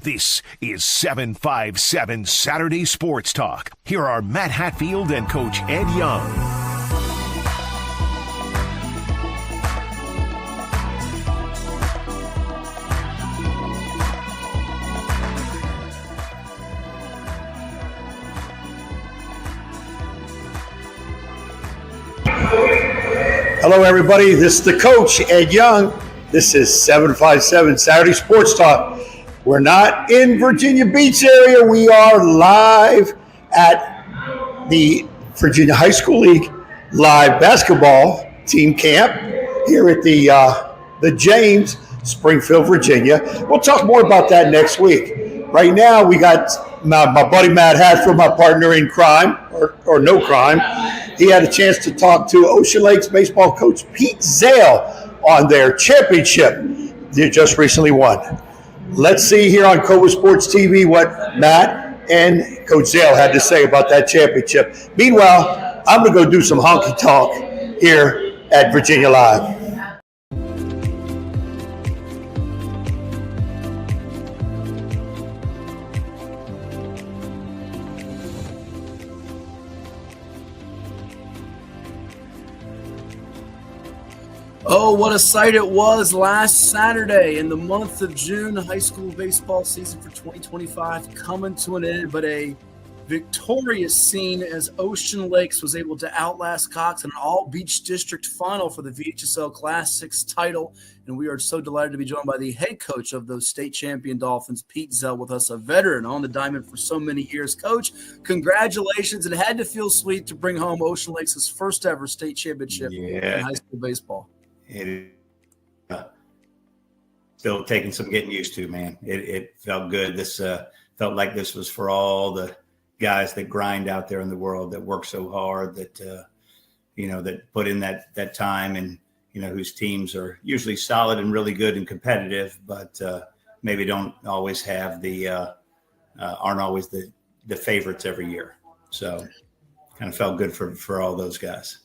This is 757 Saturday Sports Talk. Here are Matt Hatfield and Coach Ed Young. Hello, everybody. This is the coach, Ed Young. This is 757 Saturday Sports Talk. We're not in Virginia Beach area. We are live at the Virginia High School League live basketball team camp here at the James, Springfield, Virginia. We'll talk more about that next week. Right now, we got my buddy Matt Hatfield, my partner in crime, or no crime. He had a chance to talk to Ocean Lakes baseball coach Pete Zell on their championship they just recently won. Let's see here on CoVA Sports TV what Matt and Coach Zell had to say about that championship. Meanwhile, I'm going to go do some honky tonk here at Virginia Live. Oh, what a sight it was last Saturday in the month of June. The high school baseball season for 2025 coming to an end, but a victorious scene as Ocean Lakes was able to outlast Cox in an all-beach district final for the VHSL Class 6 title. And we are so delighted to be joined by the head coach of those state champion Dolphins, Pete Zell, with us, a veteran on the diamond for so many years. Coach, congratulations. It had to feel sweet to bring home Ocean Lakes' first ever state championship in high school baseball. It is still taking some getting used to, man. It felt good. This felt like this was for all the guys that grind out there in the world, that work so hard, that that put in that time, and whose teams are usually solid and really good and competitive, but maybe don't always have aren't always the favorites every year. So kind of felt good for all those guys.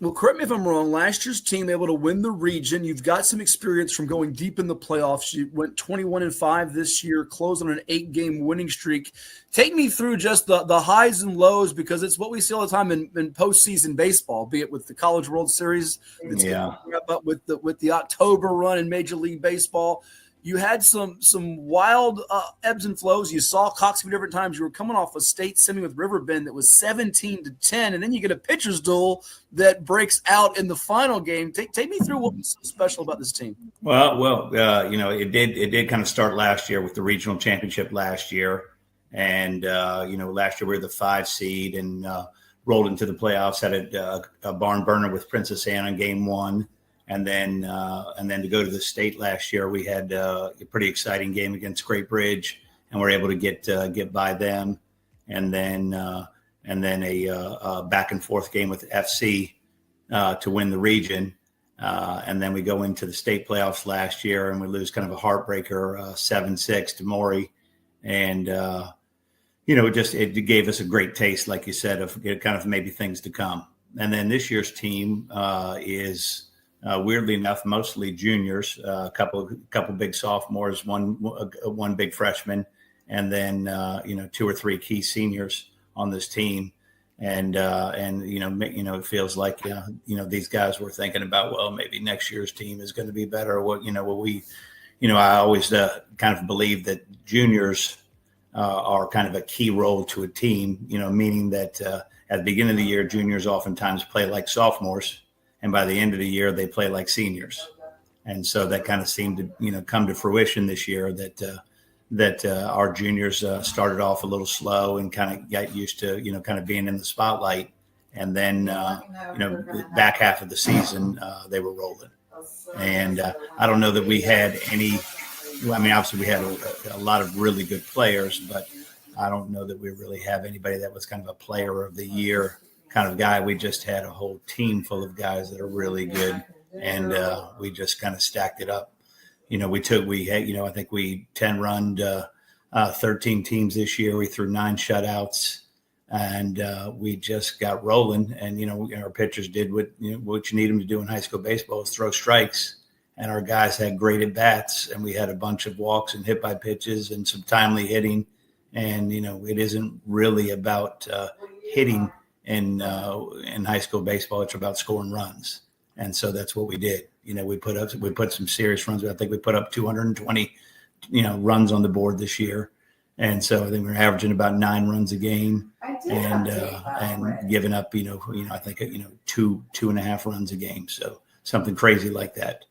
Well, correct me if I'm wrong. Last year's team able to win the region. You've got some experience from going deep in the playoffs. You went 21-5 this year, closed on an 8-game winning streak. Take me through just the highs and lows, because it's what we see all the time in postseason baseball, be it with the College World Series, that's going to wrap up with the October run in Major League Baseball. You had some wild ebbs and flows. You saw Cox a few different times. You were coming off a state semi with Riverbend that was 17-10, and then you get a pitcher's duel that breaks out in the final game. Take me through what was so special about this team. Well, it did kind of start last year with the regional championship last year, and last year we were the 5 seed and rolled into the playoffs. Had a barn burner with Princess Anne in game 1. And then to go to the state last year, we had a pretty exciting game against Great Bridge, and we're able to get by them. And then a back and forth game with FC to win the region. And then we go into the state playoffs last year, and we lose kind of a heartbreaker 7-6 to Maury. And it gave us a great taste, like you said, of kind of maybe things to come. And then this year's team is. Weirdly enough, mostly juniors, a couple big sophomores, one big freshman, and then 2 or 3 key seniors on this team. And it feels like these guys were thinking about, well, maybe next year's team is going to be better. I always kind of believe that juniors are kind of a key role to a team. Meaning that at the beginning of the year, juniors oftentimes play like sophomores. And by the end of the year, they play like seniors. And so that kind of seemed to, come to fruition this year, that our juniors started off a little slow and kind of got used to, kind of being in the spotlight. And then, the back half of the season, they were rolling. And I don't know that we had obviously we had a lot of really good players, but I don't know that we really have anybody that was kind of a player of the year kind of guy. We just had a whole team full of guys that are really good, and we just kind of stacked it up. I think we 10-run 13 teams this year. We threw 9 shutouts, and we just got rolling. And our pitchers did what you need them to do in high school baseball, is throw strikes. and our guys had great at bats, and we had a bunch of walks and hit by pitches and some timely hitting. And, it isn't really about hitting in high school baseball. It's about scoring runs. And so that's what we did. We put some serious runs. I think we put up 220, runs on the board this year. And so I think we're averaging about 9 runs a game and giving up, I think, 2.5 runs a game. So something crazy like that.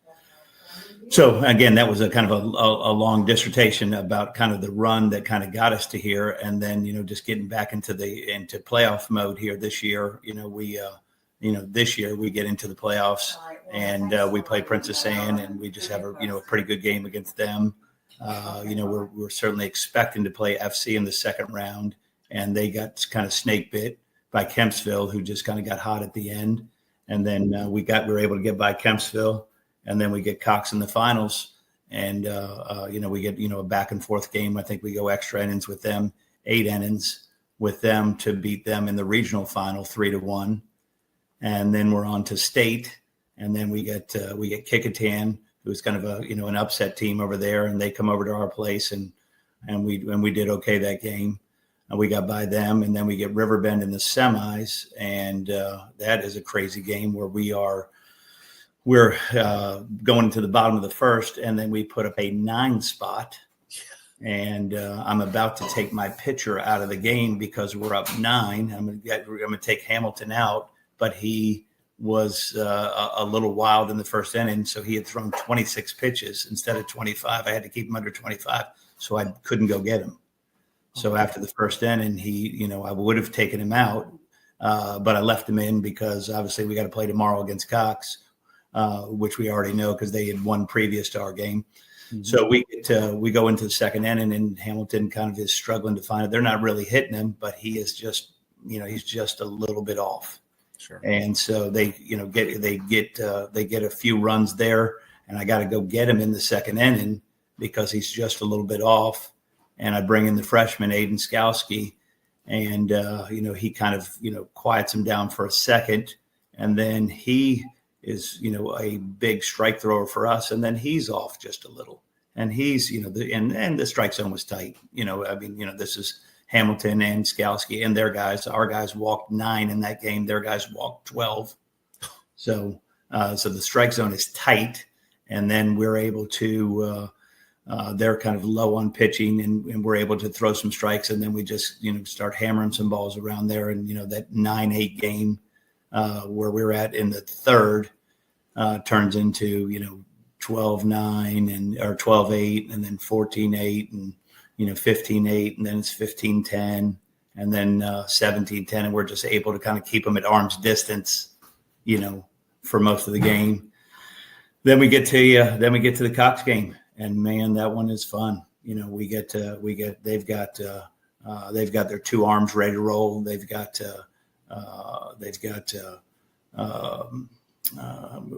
So again, that was a kind of a long dissertation about kind of the run that kind of got us to here. And then, just getting back into playoff mode here this year. This year we get into the playoffs and we play Princess Anne, and we just have a pretty good game against them. We're certainly expecting to play FC in the second round, and they got kind of snake bit by Kempsville, who just kind of got hot at the end. And then we were able to get by Kempsville. And then we get Cox in the finals, and we get a back and forth game. I think we go extra innings with them, 8 innings with them to beat them in the regional final 3-1, and then we're on to state, and then we get Kickingham, who's kind of an upset team over there, and they come over to our place, and we did okay that game, and we got by them, and then we get Riverbend in the semis, and that is a crazy game where we're going to the bottom of the first, and then we put up a 9 spot, and I'm about to take my pitcher out of the game because we're up 9. I'm going to take Hamilton out, but he was a little wild in the first inning, so he had thrown 26 pitches instead of 25. I had to keep him under 25, so I couldn't go get him. So after the first inning, I would have taken him out, but I left him in because obviously we got to play tomorrow against Cox. Which we already know because they had won previous to our game. Mm-hmm. So we go into the second inning, and Hamilton kind of is struggling to find it. They're not really hitting him, but he is just, he's just a little bit off. Sure. And so they get a few runs there, and I got to go get him in the second inning because he's just a little bit off. And I bring in the freshman Aiden Skowski, and he kind of quiets him down for a second, and then he is, a big strike thrower for us. And then he's off just a little, and he's, and the strike zone was tight. This is Hamilton and Skowski and their guys. Our guys walked 9 in that game. Their guys walked 12. So the strike zone is tight. And then we're able to, they're kind of low on pitching, and we're able to throw some strikes. And then we just, start hammering some balls around there. And, that 9-8 game, where we're at in the third turns into 12-9 or 12-8, and then 14-8, and 15-8, and then it's 15-10, and then 17-10, and we're just able to kind of keep them at arm's distance, for most of the game. Then we get to the Cox game, and man, that one is fun. They've got their 2 arms ready to roll. They've got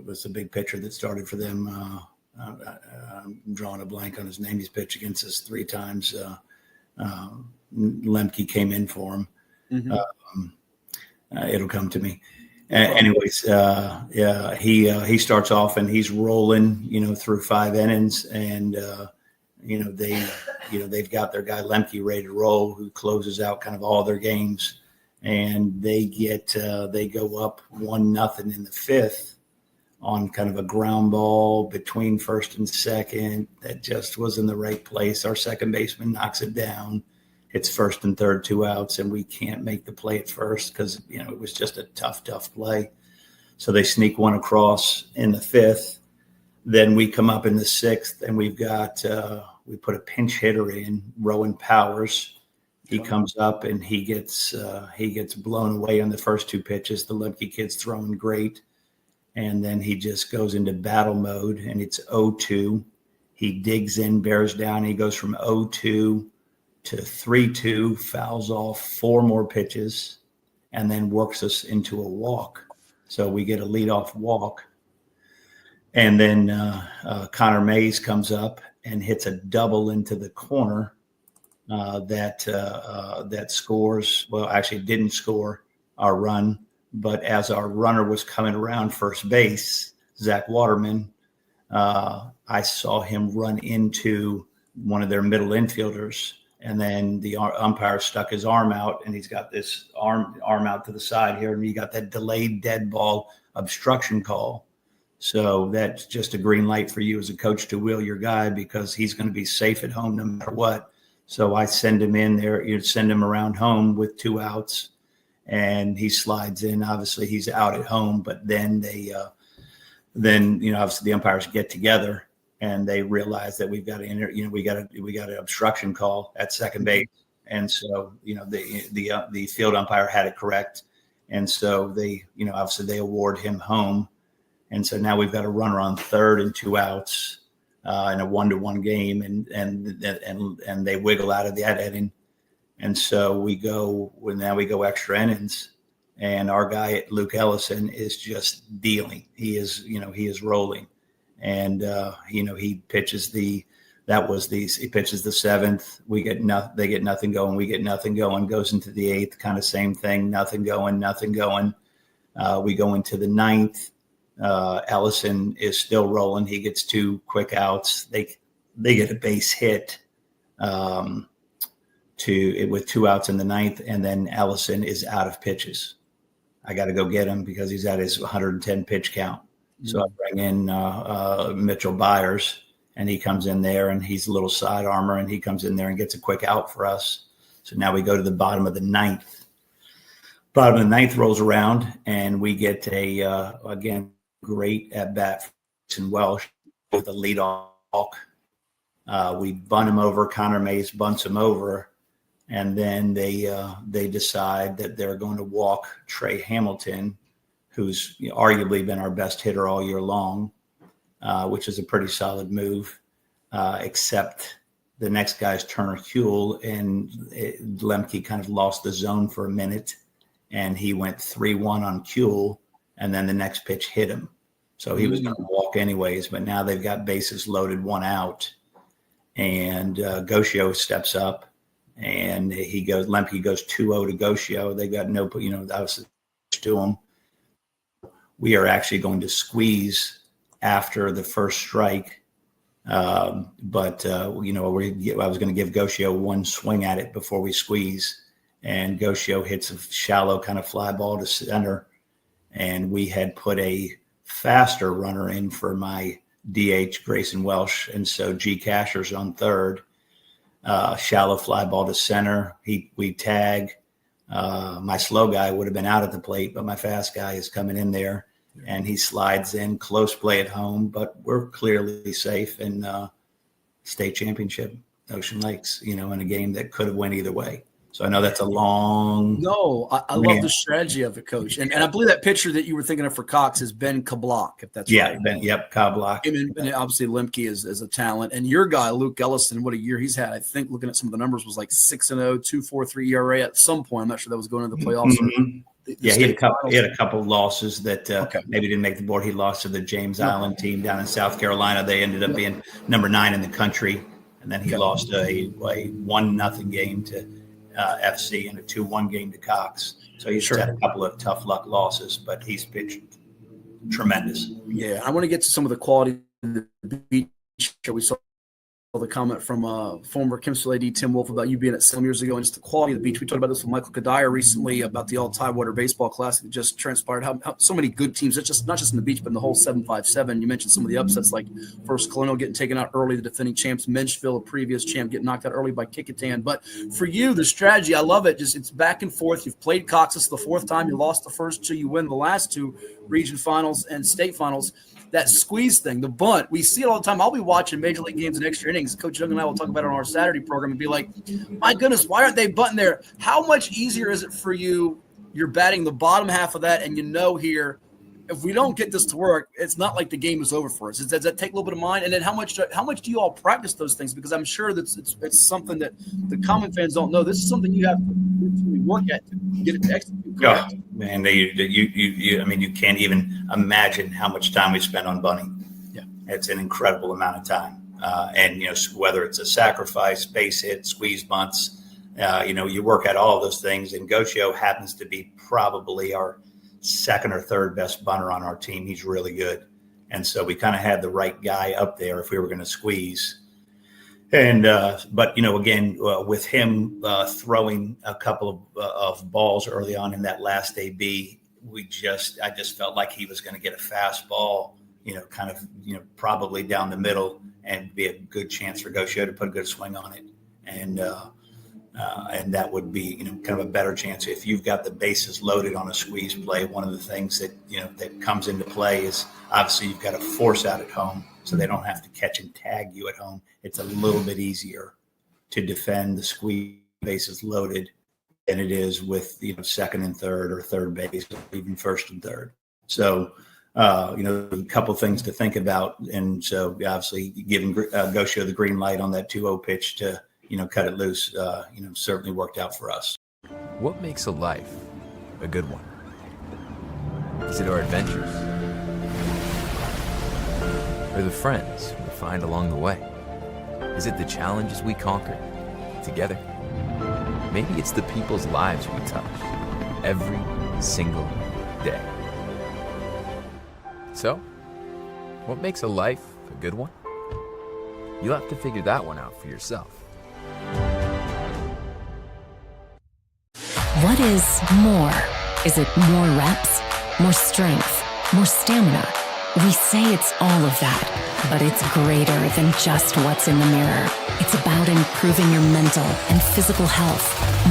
was the big pitcher that started for them. I'm drawing a blank on his name. He's pitched against us 3 times. Lemke came in for him. Mm-hmm. It'll come to me. Anyways, he starts off and he's rolling, through 5 innings, and they've got their guy Lemke ready to roll, who closes out kind of all their games. And they go up 1-0 in the 5th on kind of a ground ball between first and second that just was in the right place. Our second baseman knocks it down. It's first and third, 2 outs, and we can't make the play at first because, it was just a tough play. So they sneak one across in the 5th. Then we come up in the 6th, and we've got we put a pinch hitter in, Rowan Powers. He comes up and he gets blown away on the first 2 pitches. The Lemke kid's throwing great. And then he just goes into battle mode, and it's 0-2. He digs in, bears down. He goes from 0-2 to 3-2, fouls off 4 more pitches, and then works us into a walk. So we get a leadoff walk. And then Connor Mays comes up and hits a double into the corner. That scores, well, actually didn't score our run, but as our runner was coming around first base, Zach Waterman I saw him run into one of their middle infielders, and then the umpire stuck his arm out, and he's got this arm out to the side here, and he got that delayed dead ball obstruction call. So that's just a green light for you as a coach to wheel your guy, because he's going to be safe at home no matter what. So I send him in there. You send him around home with 2 outs, and he slides in. Obviously, he's out at home, but then obviously the umpires get together and they realize that we've got to we got an obstruction call at second base, and so the field umpire had it correct, and so they obviously they award him home, and so now we've got a runner on third and 2 outs in a 1-1 game, and they wiggle out of that inning, and so we go extra innings. And our guy, Luke Ellison, is just dealing. He is rolling, and he pitches he pitches the 7th. They get nothing going. We get nothing going. Goes into the 8th, kind of same thing. Nothing going. We go into the 9th. Ellison is still rolling. He gets 2 quick outs. They get a base hit with 2 outs in the 9th, and then Ellison is out of pitches. I got to go get him because he's at his 110 pitch count. So I bring in Mitchell Byers, and he comes in there, and he's a little side armor, and he comes in there and gets a quick out for us. So now we go to the bottom of the 9th. Bottom of the 9th rolls around, and we get again, great at bat from Welsh with a leadoff walk. We bunt him over. Connor Mays bunts him over. And then they decide that they're going to walk Trey Hamilton, who's arguably been our best hitter all year long, which is a pretty solid move, except the next guy's Turner Huell, and Lemke kind of lost the zone for a minute, and he went 3-1 on Huell, and then the next pitch hit him. So he was going to walk anyways, but now they've got bases loaded, 1 out, and Gosio steps up. And Lemke goes 2-0 to Gosio. They got no, obviously to him. We are actually going to squeeze after the first strike. I was going to give Gosio 1 swing at it before we squeeze. And Gosio hits a shallow kind of fly ball to center. And we had put a faster runner in for my DH, Grayson Welsh. And so G. Casher's on third. Shallow fly ball to center. We tag. My slow guy would have been out at the plate, but my fast guy is coming in there, and he slides in. Close play at home, but we're clearly safe in state championship, Ocean Lakes, in a game that could have went either way. So I know that's a long. No, I love the strategy of it, Coach. And I believe that pitcher that you were thinking of for Cox is Ben Kablock, if that's right. Kablock. And obviously Lemke is a talent. And your guy, Luke Ellison, what a year he's had. I think looking at some of the numbers was like 6-0, 2.43 ERA at some point. I'm not sure that was going into the playoffs. Mm-hmm. He had a couple of losses that maybe didn't make the board. He lost to the James Island team down in South Carolina. They ended up being number 9 in the country. And then he lost a 1-0 game to FC and a 2-1 game to Cox. So he's had a couple of tough luck losses, but he's pitched tremendous. Yeah, I want to get to some of the quality of the beach. We saw the comment from former Kimsville AD Tim Wolf about you being at some years ago and just the quality of the beach. We talked about this with Michael Kadire recently about the All-Tidewater Baseball Classic that just transpired. How so many good teams, it's just not just in the beach, but in the whole 757. You mentioned some of the upsets like First Colonial getting taken out early, the defending champs, Menchville, a previous champ, getting knocked out early by Kickitan. But for you, the strategy, I love it. Just it's back and forth. You've played Cox. This is the 4th time. You lost the first 2. You win the last 2 region finals and state finals. That squeeze thing, the bunt, we see it all the time. I'll be watching Major League games in extra innings. Coach Young and I will talk about it on our Saturday program and be like, my goodness, why aren't they bunting there? How much easier is it for you? You're batting the bottom half of that, and here, if we don't get this to work, it's not like the game is over for us. Does that take a little bit of mind? And then how much do you all practice those things? Because I'm sure that it's something that the common fans don't know. This is something you have to work at to get it to execute. Oh, man, you can't even imagine how much time we spend on bunting. Yeah, it's an incredible amount of time. And whether it's a sacrifice, base hit, squeeze bunts, you work at all of those things. And Gosio happens to be probably our 2nd or 3rd best bunter on our team. He's really good. And so we kind of had the right guy up there if we were going to squeeze. And but, again, with him throwing a couple of balls early on in that last AB, I just felt like he was going to get a fastball, probably down the middle and be a good chance for Gaucho to put a good swing on it. And that would be, kind of a better chance. If you've got the bases loaded on a squeeze play, one of the things that, that comes into play is obviously you've got to force out at home so they don't have to catch and tag you at home. It's a little bit easier to defend the squeeze bases loaded than it is with, second and third or third base, or even first and third. So, a couple things to think about. And so obviously giving Gaucho the green light on that 2-0 pitch to, cut it loose, certainly worked out for us. What makes a life a good one? Is it our adventures? Or the friends we find along the way? Is it the challenges we conquer together? Maybe it's the people's lives we touch every single day. So, what makes a life a good one? You'll have to figure that one out for yourself. What is more? Is it more reps, more strength, more stamina? We say it's all of that, but it's greater than just what's in the mirror. It's about improving your mental and physical health.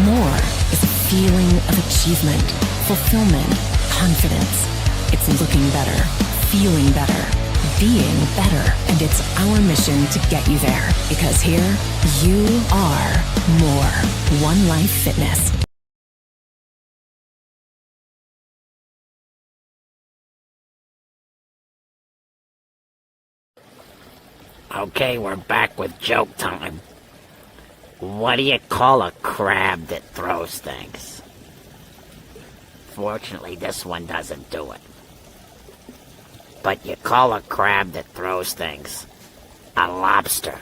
More is a feeling of achievement, fulfillment, confidence. It's looking better, feeling better, being better, and it's our mission to get you there. Because here, you are more. One Life Fitness. Okay, we're back with joke time. What do you call a crab that throws things? Fortunately, this one doesn't do it. But you call a crab that throws things a lobster.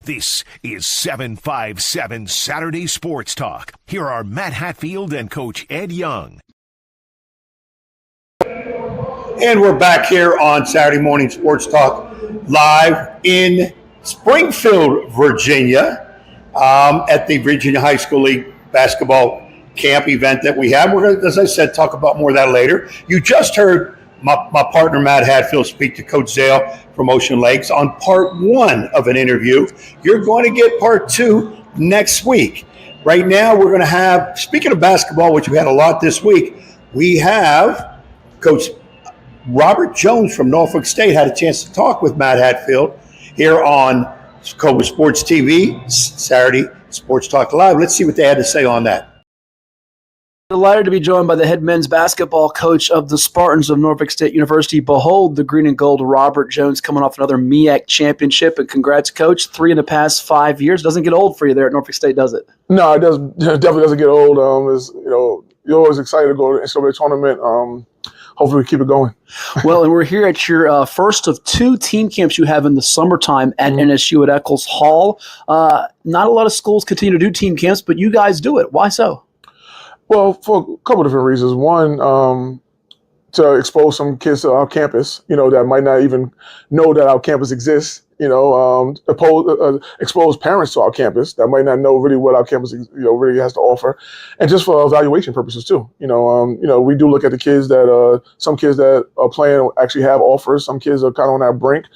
This is 757 Saturday Sports Talk. Here are Matt Hatfield and Coach Ed Young. And we're back here on Saturday Morning Sports Talk live in Springfield, Virginia, at the Virginia High School League basketball camp event that we have. We're going to, as I said, talk about more of that later. You just heard my partner Matt Hatfield speak to Coach Zell from Ocean Lakes on part one of an interview. You're going to get part two next week. Right now, we're going to have, speaking of basketball, which we had a lot this week, we have Coach Robert Jones from Norfolk State had a chance to talk with Matt Hatfield here on CoVA Sports TV, Saturday Sports Talk Live. Let's see what they had to say on that. Delighted to be joined by the head men's basketball coach of the Spartans of Norfolk State University. Behold, the green and gold Robert Jones coming off another MEAC championship. And congrats, Coach. 3 in the past 5 years. Doesn't get old for you there at Norfolk State, does it? No, it definitely doesn't get old. You're always excited to go to the NCAA tournament. Hopefully we keep it going. Well, and we're here at your first of 2 team camps you have in the summertime at NSU at Eccles Hall. Not a lot of schools continue to do team camps, but you guys do it. Why so? Well, for a couple of different reasons. One, to expose some kids to our campus, that might not even know that our campus exists. Expose parents to our campus that might not know really what our campus, really has to offer, and just for evaluation purposes too. We do look at the kids that some kids that are playing actually have offers. Some kids are kind of on that brink.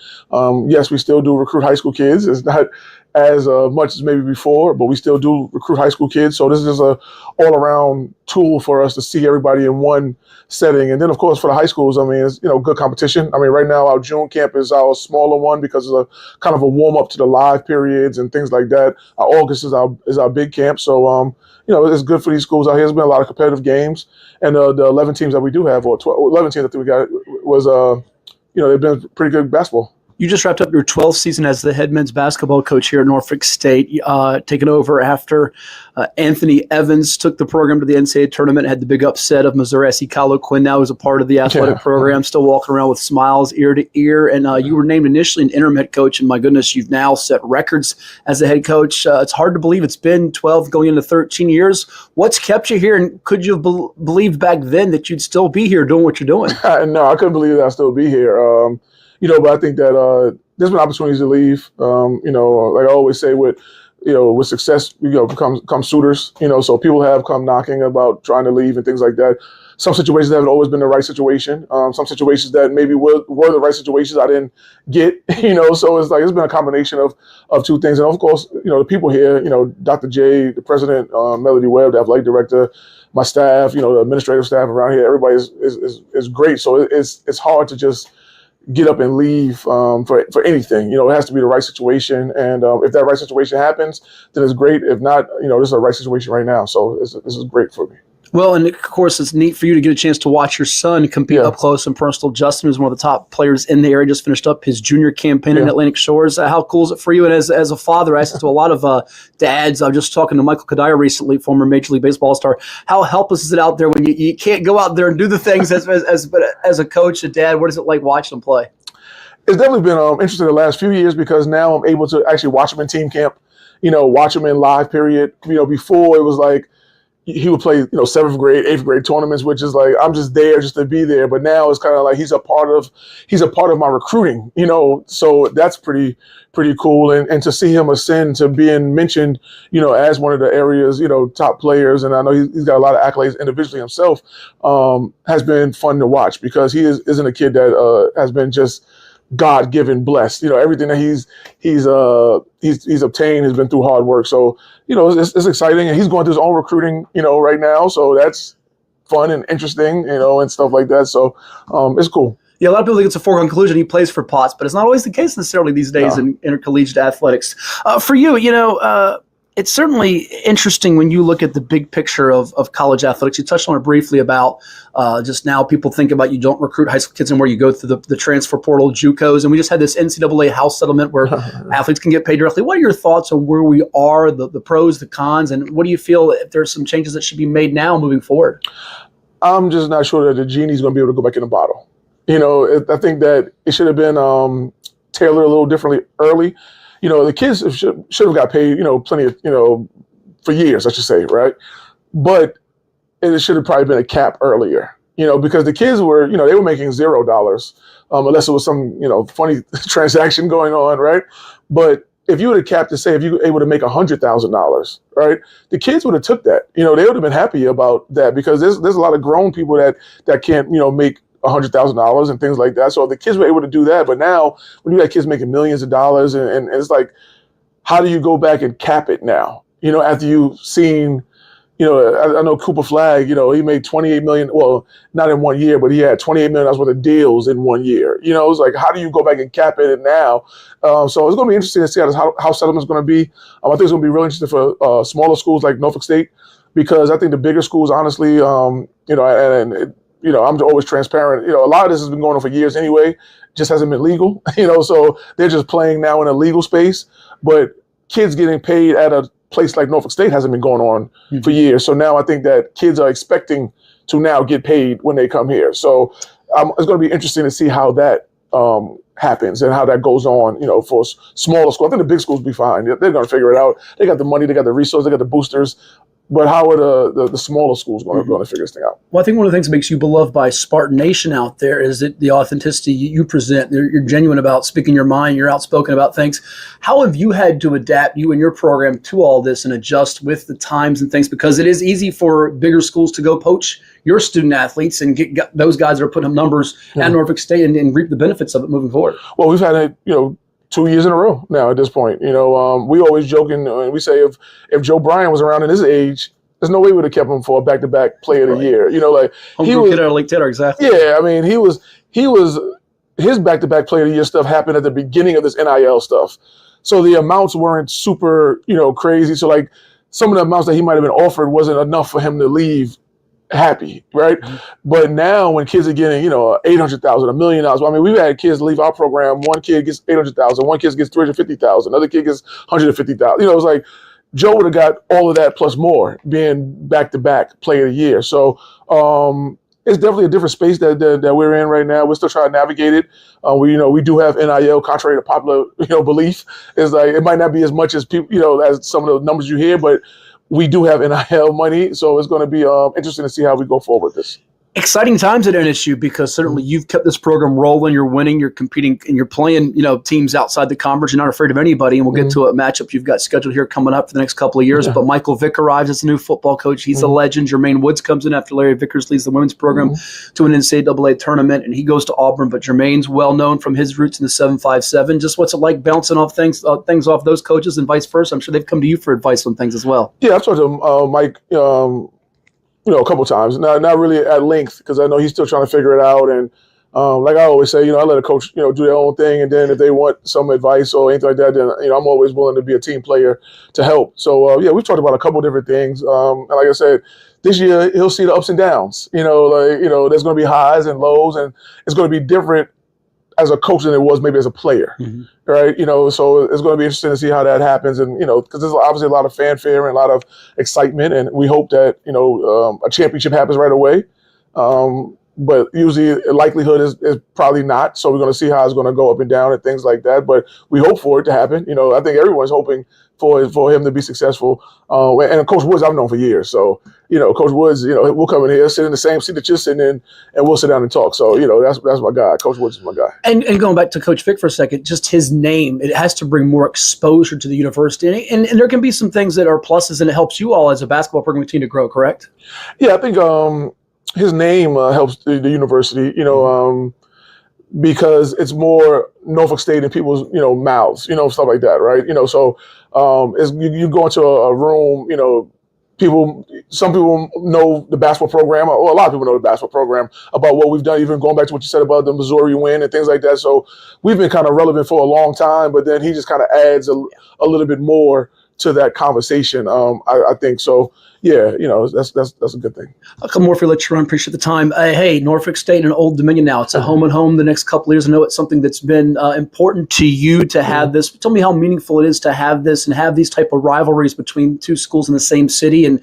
Yes, we still do recruit high school kids. It's not as much as maybe before, but we still do recruit high school kids. So this is just a all-around tool for us to see everybody in one setting. And then, of course, for the high schools, it's, good competition. Right now our June camp is our smaller one because it's a kind of a warm-up to the live periods and things like that. Our August is our big camp. So, it's good for these schools out here. There's been a lot of competitive games. And the 11 teams that we do have, or 11 teams that we got, was, they've been pretty good basketball. You just wrapped up your 12th season as the head men's basketball coach here at Norfolk State, taking over after Anthony Evans took the program to the NCAA tournament, had the big upset of Missouri. I see Kylo Quinn now is a part of the athletic program, still walking around with smiles ear to ear. And you were named initially an interim head coach, and my goodness, you've now set records as a head coach. It's hard to believe it's been 12 going into 13 years. What's kept you here, and could you have believed back then that you'd still be here doing what you're doing? No, I couldn't believe that I'd still be here. But I think that there's been opportunities to leave. Like I always say, with success, come suitors. So people have come knocking about trying to leave and things like that. Some situations haven't always been the right situation. Some situations that maybe were the right situations I didn't get. So it's been a combination of two things. And of course, the people here, Dr. J, the president, Melody Webb, the athletic director, my staff, the administrative staff around here, everybody is great. So it's hard to just get up and leave for anything. It has to be the right situation. And if that right situation happens, then it's great. If not, this is a right situation right now. So this is great for me. Well, and of course, it's neat for you to get a chance to watch your son compete up close and personal. Justin is one of the top players in the area, just finished up his junior campaign in Atlantic Shores. How cool is it for you? And as a father, I asked to a lot of dads. I was just talking to Michael Kadire recently, former Major League Baseball star. How helpless is it out there when you can't go out there and do the things but as a coach, a dad? What is it like watching them play? It's definitely been interesting the last few years because now I'm able to actually watch him in team camp, watch him in live period. Before it was like, he would play, 7th grade, 8th grade tournaments, which is like, I'm just there just to be there. But now it's kind of like he's a part of my recruiting, so that's pretty cool. And to see him ascend to being mentioned, as one of the area's, top players. And I know he's got a lot of accolades individually himself, has been fun to watch because he isn't a kid that has been just God-given blessed. Everything that he's obtained has been through hard work. So, it's exciting, and he's going through his own recruiting, right now. So that's fun and interesting, and stuff like that. So it's cool. Yeah, a lot of people think it's a foregone conclusion he plays for Potts, but it's not always the case necessarily these days in intercollegiate athletics. For you, it's certainly interesting when you look at the big picture of college athletics. You touched on it briefly about just now people think about you don't recruit high school kids anymore. You go through the transfer portal, JUCOs, and we just had this NCAA house settlement where athletes can get paid directly. What are your thoughts on where we are, the pros, the cons, and what do you feel if there's some changes that should be made now moving forward? I'm just not sure that the genie's going to be able to go back in the bottle. I think that it should have been tailored a little differently early. The kids should have got paid, plenty of, for years, I should say, right? But it should have probably been a cap earlier, because the kids were, they were making $0, unless it was some, funny transaction going on, right? But if you would have capped to say, if you were able to make $100,000, right, the kids would have took that. They would have been happy about that because there's a lot of grown people that can't, make $100,000 and things like that. So the kids were able to do that. But now when you got kids making millions of dollars and it's like, how do you go back and cap it now? After you've seen, I know Cooper Flagg, he made $28 million. Well, not in 1 year, but he had $28 million worth of deals in 1 year. It's like, how do you go back and cap it now? So it's going to be interesting to see how settlement's going to be. I think it's going to be really interesting for smaller schools like Norfolk State, because I think the bigger schools, honestly, I'm always transparent. A lot of this has been going on for years anyway, just hasn't been legal, so they're just playing now in a legal space. But kids getting paid at a place like Norfolk State hasn't been going on for years. So now I think that kids are expecting to now get paid when they come here. So it's going to be interesting to see how that happens and how that goes on, for smaller schools. I think the big schools will be fine. They're going to figure it out. They got the money, they got the resources, they got the boosters. But how are the smaller schools going to figure this thing out? Well, I think one of the things that makes you beloved by Spartan Nation out there is that the authenticity you present. You're genuine about speaking your mind. You're outspoken about things. How have you had to adapt, you and your program, to all this and adjust with the times and things? Because it is easy for bigger schools to go poach your student athletes and get those guys that are putting up numbers at Norfolk State and reap the benefits of it moving forward. Well, we've had it, 2 years in a row now at this point. We always joke and we say if Joe Bryan was around in his age, there's no way we would have kept him for a back-to-back player of the year. He was kid out of Lake Taylor, exactly. Yeah, I mean, he was his back-to-back player of the year stuff happened at the beginning of this NIL stuff. So the amounts weren't super, crazy. So like some of the amounts that he might have been offered wasn't enough for him to leave happy, right? But now when kids are getting, $800,000, $1 million, I mean, we've had kids leave our program. One kid gets $800,000, one kid gets $350,000, another kid gets $150,000. It's like Joe would have got all of that plus more being back-to-back player of the year. So it's definitely a different space that we're in right now. We're still trying to navigate it. We do have NIL, contrary to popular belief. It's like it might not be as much as people, as some of the numbers you hear, but we do have NIL money, so it's going to be interesting to see how we go forward with this. Exciting times at NSU because certainly you've kept this program rolling. You're winning, you're competing, and you're playing, teams outside the conference. You're not afraid of anybody, and we'll get to a matchup you've got scheduled here coming up for the next couple of years. Yeah. But Michael Vick arrives as the new football coach. He's a legend. Jermaine Woods comes in after Larry Vickers leads the women's program to an NCAA tournament, and he goes to Auburn. But Jermaine's well known from his roots in the 757. Just what's it like bouncing off things off those coaches and vice versa? I'm sure they've come to you for advice on things as well. Yeah, I've talked to Mike. A couple times, not really at length, because I know he's still trying to figure it out. And like I always say, I let a coach, do their own thing. And then if they want some advice or anything like that, then, I'm always willing to be a team player to help. So, we've talked about a couple different things. And like I said, this year he'll see the ups and downs. There's going to be highs and lows, and it's going to be different as a coach than it was maybe as a player, right? So it's going to be interesting to see how that happens. And, because there's obviously a lot of fanfare and a lot of excitement, and we hope that, a championship happens right away. But usually the likelihood is probably not. So we're going to see how it's going to go up and down and things like that. But we hope for it to happen. I think everyone's hoping for him to be successful. And Coach Woods, I've known for years. So, Coach Woods, we'll come in here, sit in the same seat that you're sitting in, and we'll sit down and talk. So, that's my guy. Coach Woods is my guy. And going back to Coach Vick for a second, just his name, it has to bring more exposure to the university. And there can be some things that are pluses, and it helps you all as a basketball program continue to grow, correct? Yeah, I think his name helps the university, because it's more Norfolk State in people's, mouths, stuff like that, right? So you go into a room, some people know the basketball program, or a lot of people know the basketball program about what we've done, even going back to what you said about the Missouri win and things like that. So we've been kind of relevant for a long time, but then he just kind of adds a little bit more to that conversation. I think so. Yeah, that's a good thing. I'll come more for you later on. Appreciate the time. Hey, Norfolk State and Old Dominion now. It's a home and home the next couple of years. I know it's something that's been important to you to have this. Tell me how meaningful it is to have this and have these type of rivalries between two schools in the same city and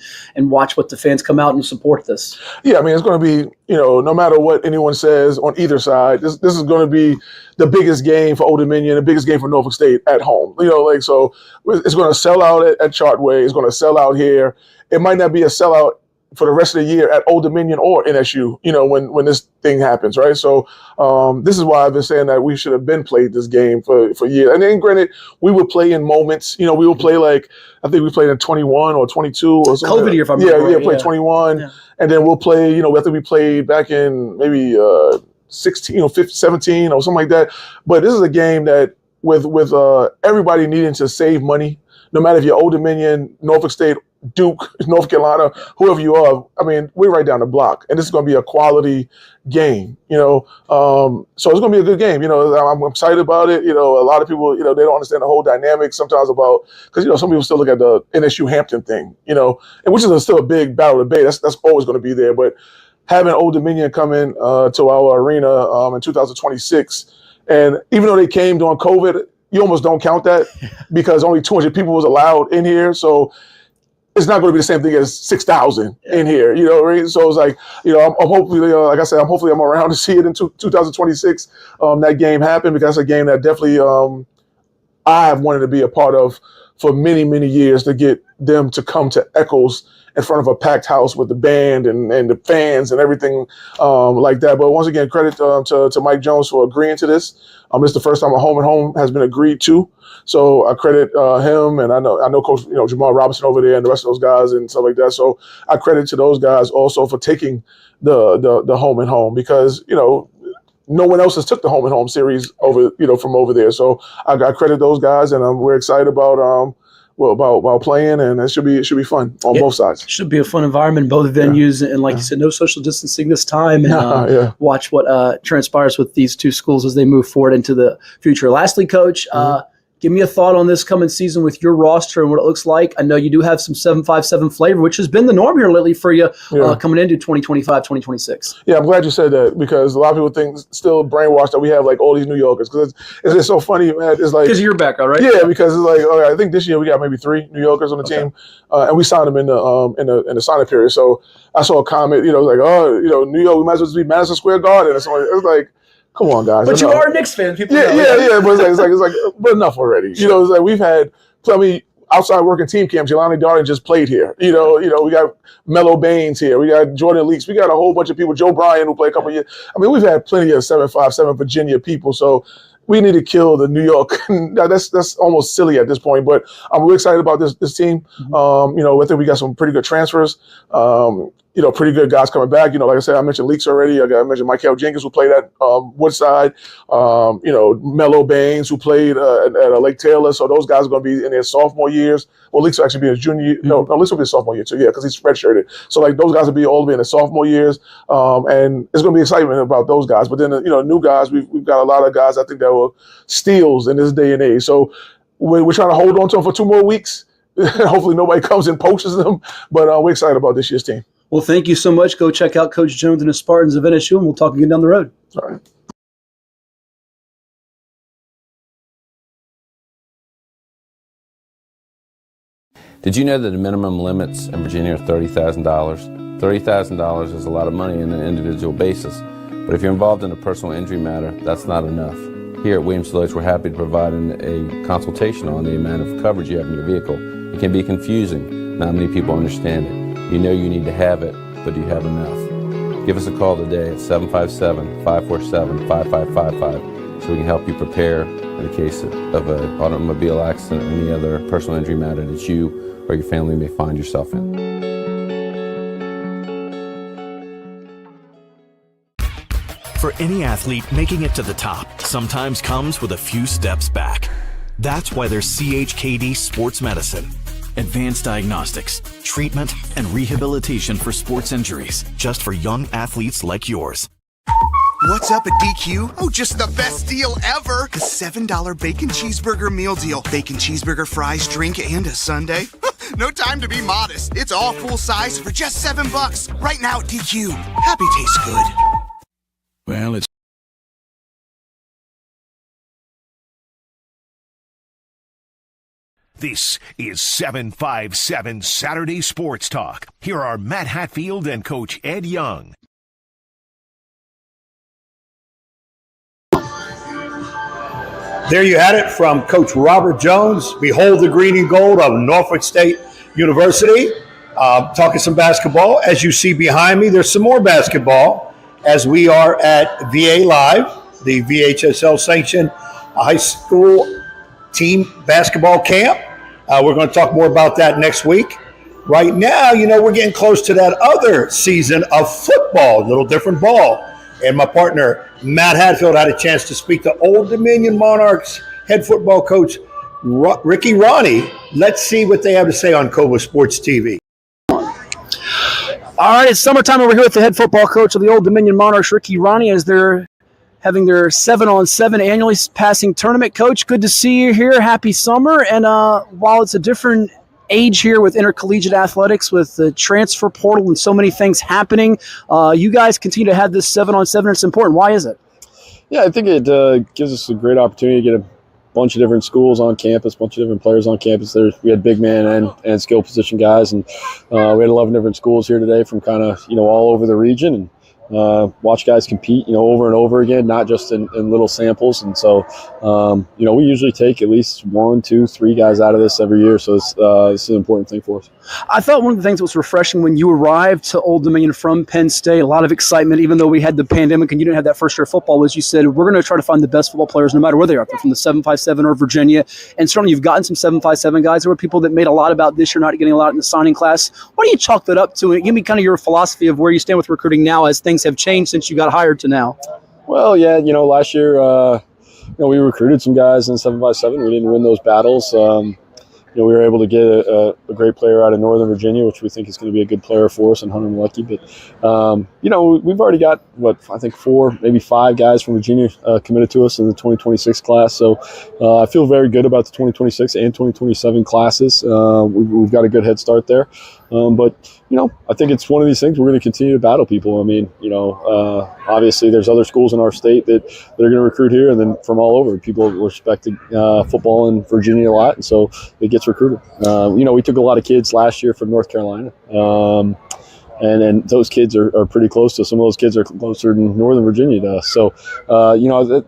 watch what the fans come out and support this. Yeah, I mean, it's going to be, no matter what anyone says on either side, this is going to be the biggest game for Old Dominion, the biggest game for Norfolk State at home. So it's going to sell out at Chartway. It's going to sell out here. It might not be a sellout for the rest of the year at Old Dominion or NSU, when this thing happens, right? So this is why I've been saying that we should have been played this game for years. And then granted, we would play in moments, we would play I think we played in 21 or 22 or something. COVID year, if I'm right. Yeah, played 21. Yeah. And then we'll play, I think we played back in maybe 16 or 15, 17 or something like that. But this is a game that with everybody needing to save money, no matter if you're Old Dominion, Norfolk State, Duke, North Carolina, whoever you are, I mean, we're right down the block, and this is going to be a quality game, so it's going to be a good game. I'm excited about it. A lot of people, they don't understand the whole dynamic sometimes about, because, some people still look at the NSU Hampton thing, and which is still a big battle of debate. That's always going to be there. But having Old Dominion come in to our arena in 2026, and even though they came during COVID, you almost don't count that because only 200 people was allowed in here. So it's not going to be the same thing as 6,000 in here, right? So it's like, I'm hopefully, like I said, hopefully I'm around to see it in 2026, that game happen, because that's a game that definitely I have wanted to be a part of for many, many years, to get them to come to Eccles in front of a packed house with the band and the fans and everything like that. But once again, credit to Mike Jones for agreeing to this. This is the first time a home and home has been agreed to. So I credit him, and I know Coach Jamal Robinson over there and the rest of those guys and stuff like that. So I credit to those guys also for taking the home and home, because no one else has took the home and home series over from over there. So I credit those guys, and we're excited about playing, and it should be fun on both sides. It should be a fun environment in both venues, and like you said, no social distancing this time, and watch what transpires with these two schools as they move forward into the future. Lastly, Coach, Give me a thought on this coming season with your roster and what it looks like. I know you do have some 757 flavor, which has been the norm here lately for you coming into 2025, 2026. Yeah, I'm glad you said that because a lot of people think still brainwashed that we have like all these New Yorkers because it's just so funny, man. It's like because of your background, right? Yeah, because it's like I think this year we got maybe 3 New Yorkers on the team, and we signed them in the signing period. So I saw a comment, like, New York, we might as well just be Madison Square Garden or something. It was like, come on, guys. But you are a Knicks fan. People know. Yeah. But it's like, but enough already. Sure. It's like we've had plenty outside working team camp. Jelani Darden just played here. We got Mello Baines here. We got Jordan Leaks. We got a whole bunch of people. Joe Bryan, who played a couple of years. I mean, we've had plenty of 757 Virginia people. So we need to kill the New York. That's almost silly at this point. But I'm really excited about this team. I think we got some pretty good transfers. Pretty good guys coming back. Like I said, I mentioned Leaks already. I mentioned Michael Jenkins, who played at Woodside. Mello Baines, who played at Lake Taylor. So those guys are going to be in their sophomore years. Well, Leaks will actually be his junior year. No, Leaks will be his sophomore year too. Yeah, because he's redshirted. So like those guys will be all the way in their sophomore years. And it's going to be excitement about those guys. But then new guys, we've got a lot of guys I think that were steals in this day and age. So we're trying to hold on to them for 2 more weeks. Hopefully nobody comes and poaches them. But we're excited about this year's team. Well, thank you so much. Go check out Coach Jones and his Spartans of NSU, and we'll talk again down the road. All right. Did you know that the minimum limits in Virginia are $30,000? $30,000 is a lot of money on an individual basis, but if you're involved in a personal injury matter, that's not enough. Here at Williams-Deloitte, we're happy to provide a consultation on the amount of coverage you have in your vehicle. It can be confusing. Not many people understand it. You know you need to have it, but do you have enough? Give us a call today at 757-547-5555 so we can help you prepare in the case of an automobile accident or any other personal injury matter that you or your family may find yourself in. For any athlete, making it to the top sometimes comes with a few steps back. That's why there's CHKD Sports Medicine. Advanced diagnostics, treatment, and rehabilitation for sports injuries, just for young athletes like yours. What's up at DQ? Oh, just the best deal ever! The $7 bacon cheeseburger meal deal. Bacon cheeseburger, fries, drink, and a sundae. No time to be modest. It's all full size for just $7. Right now at DQ. Happy tastes good. Well, it's This is 757 Saturday Sports Talk. Here are Matt Hatfield and Coach Ed Young. There you had it from Coach Robert Jones. Behold the green and gold of Norfolk State University. Talking some basketball. As you see behind me, there's some more basketball as we are at VA Live, the VHSL sanctioned high school team basketball camp. We're going to talk more about that next week. Right now, we're getting close to that other season of football, a little different ball. And my partner, Matt Hatfield, had a chance to speak to Old Dominion Monarchs head football coach Ricky Rahne. Let's see what they have to say on CoVA Sports TV. All right, it's summertime over here with the head football coach of the Old Dominion Monarchs, Ricky Rahne, as they're having their 7-on-7 annually passing tournament. Coach, good to see you here. Happy summer. And while it's a different age here with intercollegiate athletics, with the transfer portal and so many things happening, you guys continue to have this 7-on-7. It's important. Why is it? Yeah, I think it gives us a great opportunity to get a bunch of different schools on campus, a bunch of different players on campus. We had big man and skill position guys, and we had 11 different schools here today from kind of all over the region, and watch guys compete, over and over again, not just in little samples. And so, we usually take at least 1, 2, 3 guys out of this every year. So it's an important thing for us. I thought one of the things that was refreshing when you arrived to Old Dominion from Penn State, a lot of excitement, even though we had the pandemic and you didn't have that first year of football, was you said, we're going to try to find the best football players no matter where they are. They're from the 757 or Virginia. And certainly you've gotten some 757 guys. There were people that made a lot about this year not getting a lot in the signing class. What do you chalk that up to? And give me kind of your philosophy of where you stand with recruiting now as things have changed since you got hired to now. Well, yeah, last year, we recruited some guys in 757. We didn't win those battles. we were able to get a great player out of Northern Virginia, which we think is going to be a good player for us, and Hunter Lucky. But we've already got I think 4, maybe 5 guys from Virginia committed to us in the 2026 class. So I feel very good about the 2026 and 2027 classes. We've got a good head start there. But I think it's one of these things we're going to continue to battle people. I mean, obviously there's other schools in our state that are going to recruit here, and then from all over. People respect football in Virginia a lot, and so it gets recruited. We took a lot of kids last year from North Carolina, and then those kids are pretty close to us. Some of those kids are closer in Northern Virginia to us. So,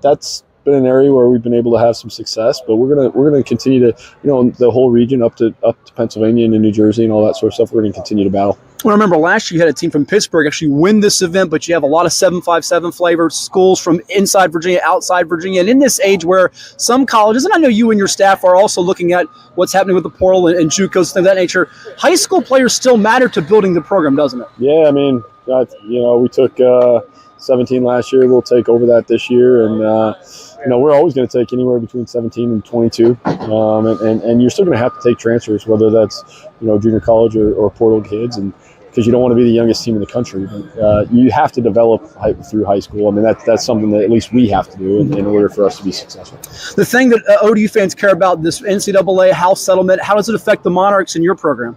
that's been an area where we've been able to have some success, but we're gonna continue to, the whole region up to Pennsylvania and to New Jersey and all that sort of stuff. We're gonna continue to battle. Well, I remember last year you had a team from Pittsburgh actually win this event, but you have a lot of 757 flavored schools from inside Virginia, outside Virginia, and in this age where some colleges, and I know you and your staff are also looking at what's happening with the portal and JUCOs, things of that nature, high school players still matter to building the program, doesn't it? Yeah, I mean, we took 17 last year. We'll take over that this year, and we're always going to take anywhere between 17 and 22, and you're still going to have to take transfers, whether that's junior college or portal kids, and because you don't want to be the youngest team in the country. But, you have to develop through high school. I mean, that's something that at least we have to do in order for us to be successful. The thing that ODU fans care about, this NCAA house settlement, how does it affect the Monarchs in your program?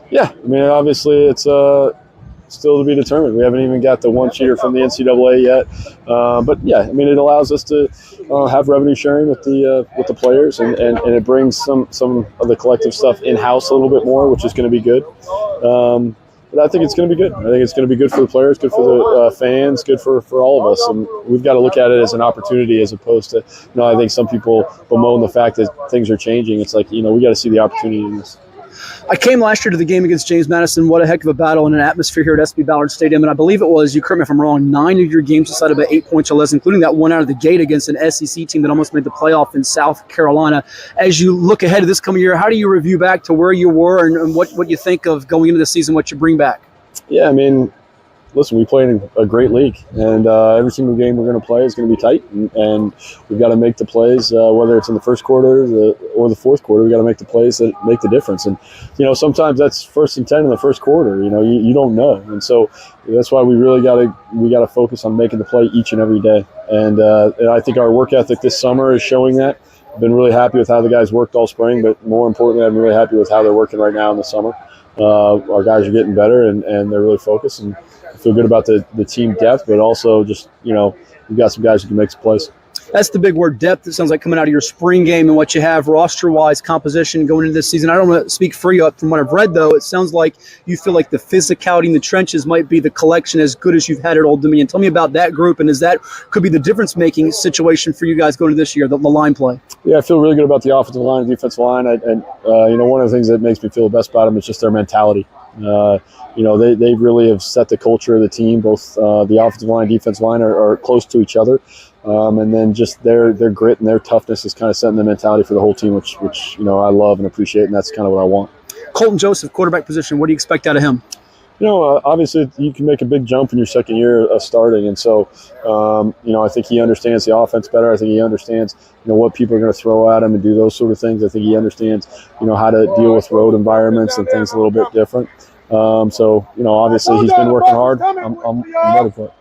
Yeah, I mean, obviously it's still to be determined. We haven't even got the one-cheater from the NCAA yet. But yeah, I mean, it allows us to have revenue sharing with the players, and it brings some of the collective stuff in-house a little bit more, which is going to be good. But I think it's going to be good. I think it's going to be good for the players, good for the fans, good for all of us. And we've got to look at it as an opportunity as opposed to, I think some people bemoan the fact that things are changing. It's like, we got to see the opportunity in this. I came last year to the game against James Madison. What a heck of a battle and an atmosphere here at SB Ballard Stadium. And I believe it was, you correct me if I'm wrong, 9 of your games decided by 8 points or less, including that one out of the gate against an SEC team that almost made the playoff in South Carolina. As you look ahead to this coming year, how do you review back to where you were and what you think of going into the season, what you bring back? Yeah, I mean, listen, we play in a great league, and every single game we're going to play is going to be tight, and we've got to make the plays, whether it's in the first quarter or the fourth quarter. We've got to make the plays that make the difference. And, sometimes that's 1st and 10 in the first quarter. You don't know. And so that's why we really got to focus on making the play each and every day. And I think our work ethic this summer is showing that. I've been really happy with how the guys worked all spring, but more importantly, I'm really happy with how they're working right now in the summer. Our guys are getting better, and they're really focused, and I feel good about the team depth, but also just, we've got some guys who can make some plays. That's the big word, depth. It sounds like coming out of your spring game and what you have roster-wise, composition going into this season. I don't want to speak for you from what I've read, though. It sounds like you feel like the physicality in the trenches might be the collection as good as you've had at Old Dominion. Tell me about that group, and is that could be the difference-making situation for you guys going to this year, the line play? Yeah, I feel really good about the offensive line and defensive line. And one of the things that makes me feel the best about them is just their mentality. They really have set the culture of the team. Both the offensive line and defensive line are close to each other. And then just their grit and their toughness is kind of setting the mentality for the whole team, which I love and appreciate, and that's kind of what I want. Colton Joseph, quarterback position, what do you expect out of him? Obviously you can make a big jump in your second year of starting, and so I think he understands the offense better. I think he understands what people are going to throw at him and do those sort of things. I think he understands how to deal with road environments and things a little bit different. Obviously he's been working hard. I'm ready for it.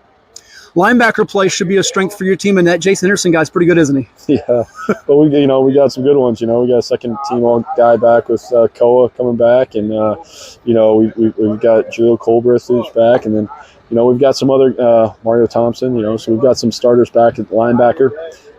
Linebacker play should be a strength for your team, and that Jason Henderson guy's pretty good, isn't he? Yeah, but we got some good ones. We got a second team all guy back with CoVA coming back, and we've got Julio Colbreth who's back, and then we've got some other Mario Thompson. So we've got some starters back at linebacker.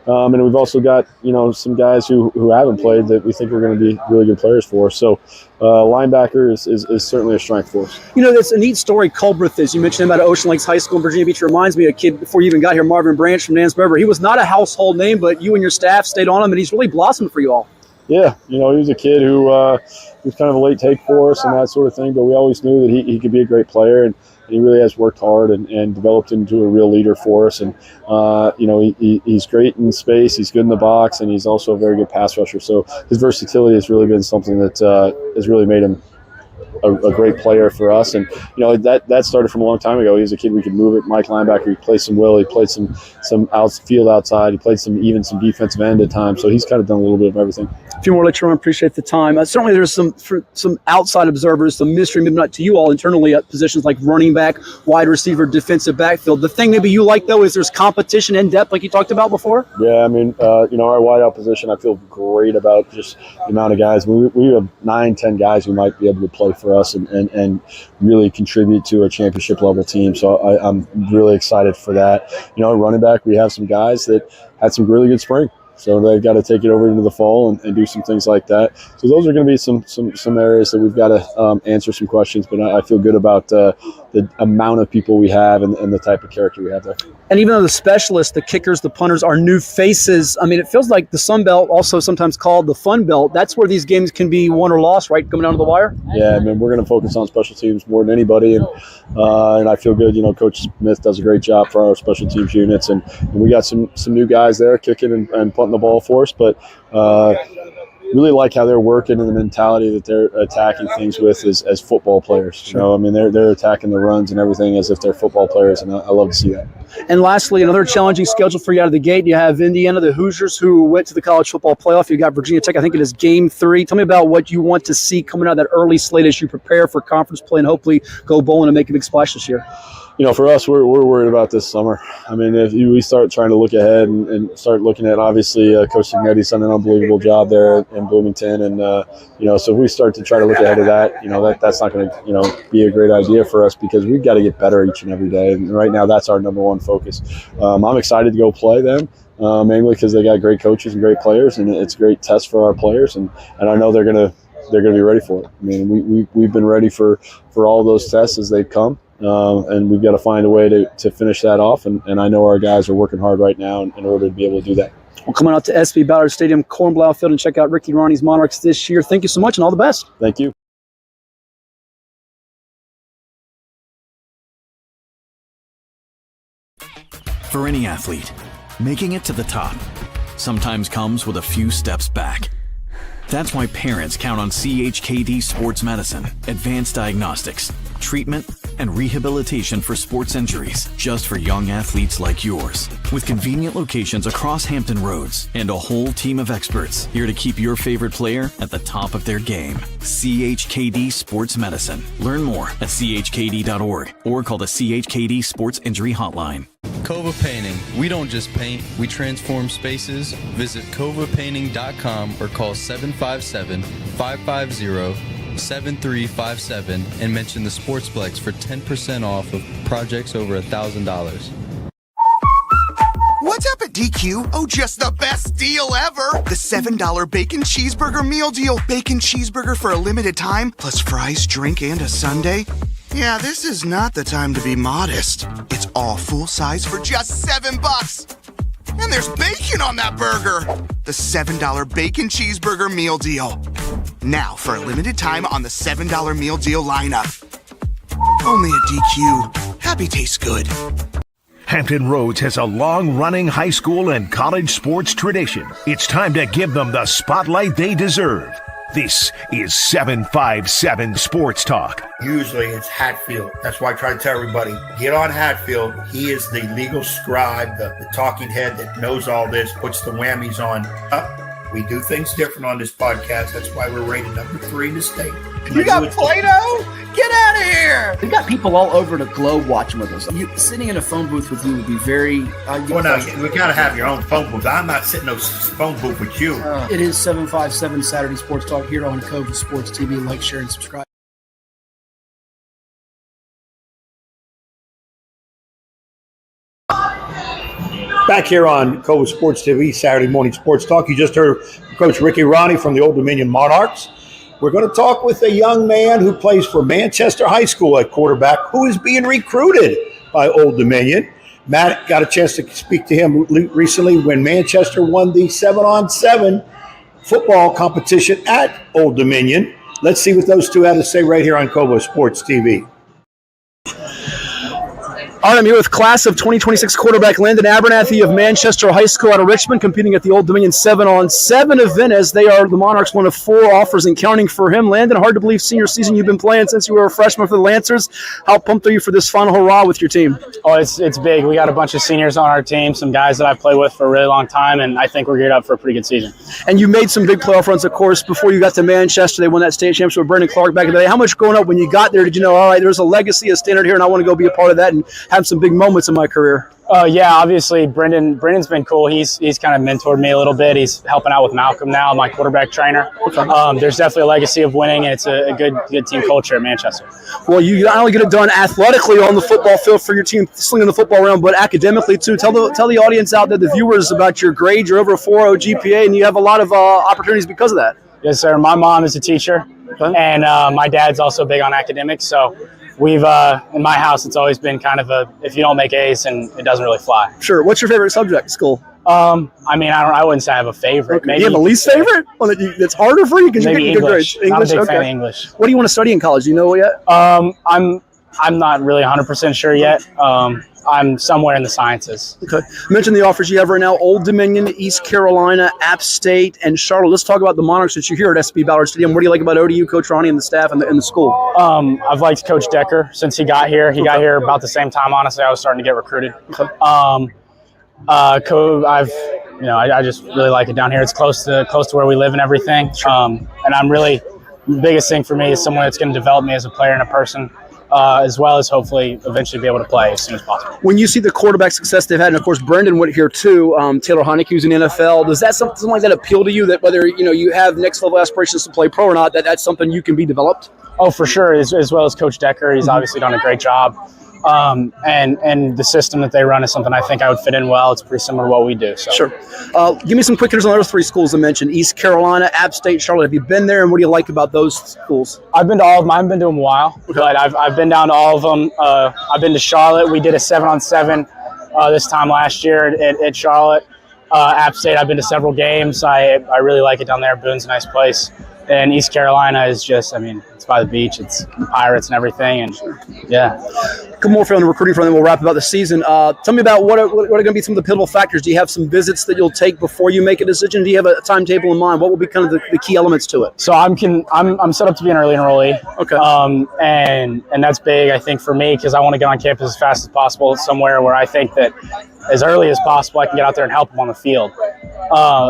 And we've also got, some guys who haven't played that we think are going to be really good players for us. So linebacker is certainly a strength for us. That's a neat story. Colbreth is. You mentioned him out of Ocean Lakes High School in Virginia Beach. It reminds me of a kid before you even got here, Marvin Branch from Nance River. He was not a household name, but you and your staff stayed on him, and he's really blossomed for you all. Yeah, he was a kid who was kind of a late take for us and that sort of thing, but we always knew that he could be a great player, and he really has worked hard and developed into a real leader for us. And, he's great in space, he's good in the box, and he's also a very good pass rusher. So his versatility has really been something that has really made him a great player for us. And, that started from a long time ago. He was a kid we could move it. Mike linebacker, he played some will, he played some outfield outside, he played some defensive end at times. So he's kind of done a little bit of everything. A few more later on. Appreciate the time. Certainly there's some outside observers, some mystery, maybe not to you all internally, at positions like running back, wide receiver, defensive backfield. The thing maybe you like, though, is there's competition in depth like you talked about before? Yeah, I mean, our wideout position, I feel great about just the amount of guys. We have 9-10 guys who might be able to play for us and really contribute to a championship level team. So I'm really excited for that. Running back, we have some guys that had some really good spring. So they've got to take it over into the fall and do some things like that. So those are going to be some areas that we've got to answer some questions. But I feel good about the amount of people we have and the type of character we have there. And even though the specialists, the kickers, the punters are new faces, I mean, it feels like the Sun Belt, also sometimes called the Fun Belt, that's where these games can be won or lost, right, coming down to the wire? Yeah, I mean, we're going to focus on special teams more than anybody. And I feel good. Coach Smith does a great job for our special teams units. And we got some new guys there kicking and punting the ball for us. But really like how they're working and the mentality that they're attacking things with as football players. Sure. I mean, they're attacking the runs and everything as if they're football players, and I love to see that. And lastly, another challenging schedule for you out of the gate. You have Indiana, the Hoosiers, who went to the college football playoff. You got Virginia Tech. I think it is Game 3. Tell me about what you want to see coming out of that early slate as you prepare for conference play and hopefully go bowling and make a big splash this year. For us, we're worried about this summer. I mean, if we start trying to look ahead and start looking at, obviously, Coach Signetti's done an unbelievable job there in Bloomington. And, so if we start to try to look ahead of that, that's not going to, be a great idea for us because we've got to get better each and every day. And right now, that's our number one focus. I'm excited to go play them. Mainly because they got great coaches and great players, and it's a great test for our players. And I know they're going to be ready for it. I mean, we've been ready for all those tests as they come. And we've got to find a way to finish that off. And I know our guys are working hard right now in order to be able to do that. Well, coming out to SB Ballard Stadium, Cornblow Field, and check out Ricky Rahne's Monarchs this year. Thank you so much and all the best. Thank you. For any athlete, making it to the top sometimes comes with a few steps back. That's why parents count on CHKD Sports Medicine, advanced diagnostics, treatment, and rehabilitation for sports injuries, just for young athletes like yours. With convenient locations across Hampton Roads and a whole team of experts here to keep your favorite player at the top of their game. CHKD Sports Medicine. Learn more at chkd.org or call the CHKD Sports Injury Hotline. CoVA Painting. We don't just paint, we transform spaces. Visit covapainting.com or call 757-550-7357 and mention the Sportsplex for 10% off of projects over $1,000. What's up at DQ? Oh, just the best deal ever! The $7 Bacon Cheeseburger Meal Deal. Bacon cheeseburger for a limited time, plus fries, drink, and a sundae. Yeah, this is not the time to be modest. It's all full size for just $7. And there's bacon on that burger. The $7 Bacon Cheeseburger Meal Deal. Now, for a limited time on the $7 Meal Deal lineup. Only at DQ. Happy tastes good. Hampton Roads has a long-running high school and college sports tradition. It's time to give them the spotlight they deserve. This is 757 Sports Talk. Usually it's Hatfield. That's why I try to tell everybody, get on Hatfield. He is the legal scribe, the talking head that knows all this, puts the whammies on. We do things different on this podcast. That's why we're rated number 3 in the state. You got Play-Doh? Get out of here! We got people all over the globe watching with us. Sitting in a phone booth with you would be very... well, no, we got to have your own phone booth. I'm not sitting in no phone booth with you. It is 757 Saturday Sports Talk here on CoVA Sports TV. Like, share, and subscribe. Back here on CoVA Sports TV, Saturday morning sports talk. You just heard Coach Ricky Rahne from the Old Dominion Monarchs. We're going to talk with a young man who plays for Manchester High School at quarterback, who is being recruited by Old Dominion. Matt got a chance to speak to him recently when Manchester won the 7-on-7 football competition at Old Dominion. Let's see what those two had to say right here on CoVA Sports TV. All right, I'm here with class of 2026 quarterback Landon Abernathy of Manchester High School out of Richmond, competing at the Old Dominion 7-on-7 event, as they are the Monarchs, one of 4 offers and counting for him. Landon, hard to believe senior season you've been playing since you were a freshman for the Lancers. How pumped are you for this final hurrah with your team? Oh, it's big. We got a bunch of seniors on our team, some guys that I've played with for a really long time, and I think we're geared up for a pretty good season. And you made some big playoff runs, of course, before you got to Manchester. They won that state championship with Brendan Clark back in the day. How much growing up when you got there did you know, all right, there's a legacy, a standard here, and I want to go be a part of that and have some big moments in my career? Yeah, obviously Brendan's been cool. He's kind of mentored me a little bit. He's helping out with Malcolm now, my quarterback trainer. There's definitely a legacy of winning, and it's a good team culture at Manchester. Well, you not only get it done athletically on the football field for your team, slinging the football around, but academically too. Tell the audience out there, the viewers, about your grades. You're over a 4.0 GPA, and you have a lot of opportunities because of that. Yes, sir. My mom is a teacher, and my dad's also big on academics, so we've in my house it's always been kind of if you don't make A's, and it doesn't really fly. Sure. What's your favorite subject at school? I wouldn't say I have a favorite. Okay. Maybe you have a least favorite? One that's harder for you because you're getting good grades. Not a big fan of English. What do you want to study in college? Do you know yet? I'm not really 100% sure yet. I'm somewhere in the sciences. Okay. You mentioned the offers you have right now: Old Dominion, East Carolina, App State, and Charlotte. Let's talk about the Monarchs that you're here at SB Ballard Stadium. What do you like about ODU, Coach Rahne, and the staff and the school? I've liked Coach Decker since he got here. He got here about the same time, honestly, I was starting to get recruited. Okay. I just really like it down here. It's close to where we live and everything. And the biggest thing for me is someone that's going to develop me as a player and a person. As well as hopefully eventually be able to play as soon as possible. When you see the quarterback success they've had, and of course Brendan went here too, Taylor Heinicke, who's in the NFL, does that something like that appeal to you, that whether you have next level aspirations to play pro or not, that's something you can be developed? Oh, for sure, as well as Coach Decker. He's obviously done a great job. And the system that they run is something I think I would fit in well. It's pretty similar to what we do. So. Sure. Give me some quick hitters on the other 3 schools I mentioned: East Carolina, App State, Charlotte. Have you been there, and what do you like about those schools? I've been to all of them. I haven't been to them a while, but I've been down to all of them. I've been to Charlotte. We did a 7-on-7 this time last year at Charlotte. App State, I've been to several games. I really like it down there. Boone's a nice place. And East Carolina is just, it's by the beach. It's the Pirates and everything. And yeah. Come more on the recruiting front, then we'll wrap about the season. Tell me about what are going to be some of the pivotal factors. Do you have some visits that you'll take before you make a decision? Do you have a timetable in mind? What will be kind of the key elements to it? So I'm set up to be an early enrollee. Okay. And that's big, I think, for me, because I want to get on campus as fast as possible, somewhere where I think that as early as possible I can get out there and help them on the field.